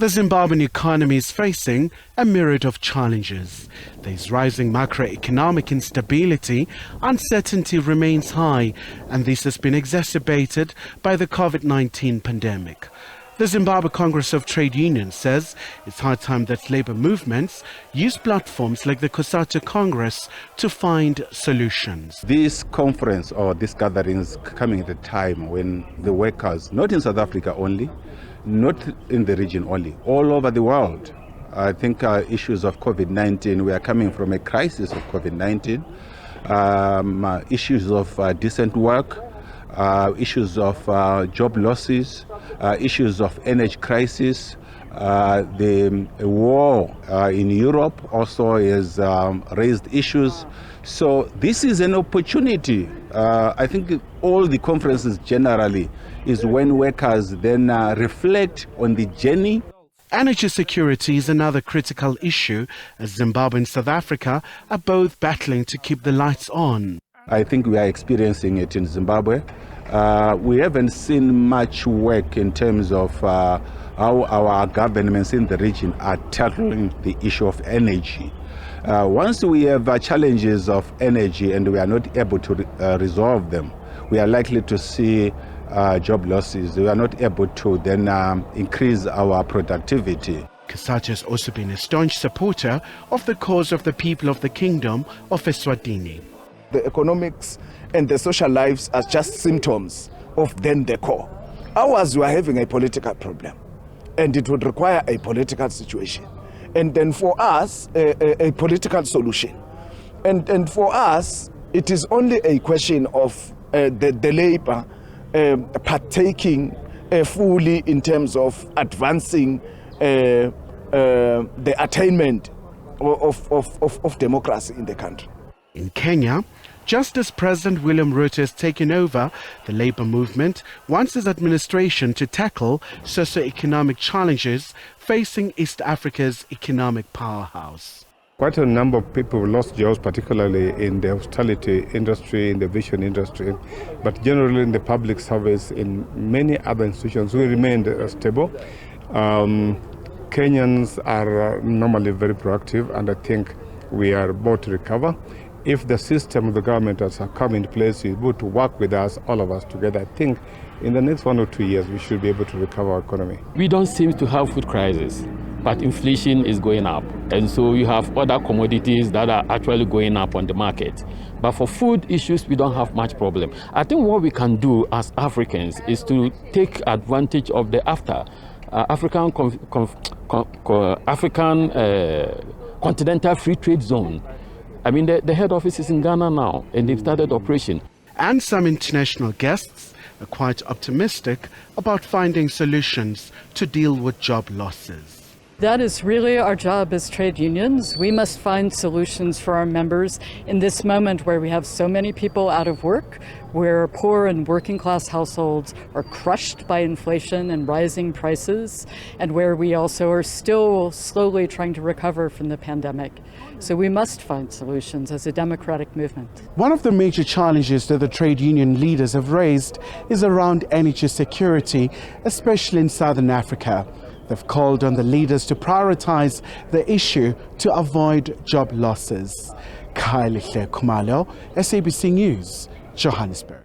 The Zimbabwean economy is facing a myriad of challenges. There is rising macroeconomic instability, uncertainty remains high, and this has been exacerbated by the COVID-19 pandemic. The Zimbabwe Congress of Trade Unions says it's high time that labour movements use platforms like the COSATU Congress to find solutions. This conference or this gathering is coming at a time when the workers, not in South Africa only, not in the region only, all over the world. I think issues of COVID-19, we are coming from a crisis of COVID-19, issues of decent work, issues of job losses, issues of energy crisis. The war in Europe also has raised issues. So this is an opportunity. I think all the conferences generally is when workers then reflect on the journey. Energy security is another critical issue as Zimbabwe and South Africa are both battling to keep the lights on. I think we are experiencing it in Zimbabwe. We haven't seen much work in terms of how our governments in the region are tackling the issue of energy. Once we have challenges of energy and we are not able to resolve them, we are likely to see job losses. We are not able to then increase our productivity. COSATU has also been a staunch supporter of the cause of the people of the Kingdom of Eswatini. The economics and the social lives are just symptoms of then the core. Ours, we are having a political problem, and it would require a political situation. And then for us, a political solution. And for us, it is only a question of the labor partaking fully in terms of advancing the attainment of democracy in the country. In Kenya, just as President William Ruto has taken over the labour movement, wants his administration to tackle socio-economic challenges facing East Africa's economic powerhouse. Quite a number of people lost jobs, particularly in the hospitality industry, in the vision industry, but generally in the public service, in many other institutions, we remained stable. Kenyans are normally very proactive, and I think we are about to recover. If the system of the government has come into place, is able to work with us, all of us together, I think in the next 1 or 2 years, we should be able to recover our economy. We don't seem to have food crisis, but inflation is going up. And so you have other commodities that are actually going up on the market. But for food issues, we don't have much problem. I think what we can do as Africans is to take advantage of the African Continental Free Trade Zone. I mean, the head office is in Ghana now, and they've started operation. And some international guests are quite optimistic about finding solutions to deal with job losses. That is really our job as trade unions. We must find solutions for our members in this moment where we have so many people out of work, where poor and working class households are crushed by inflation and rising prices, and where we also are still slowly trying to recover from the pandemic. So we must find solutions as a democratic movement. One of the major challenges that the trade union leaders have raised is around energy security, especially in Southern Africa. They've called on the leaders to prioritize the issue to avoid job losses. Khayelihle Khumalo, SABC News, Johannesburg.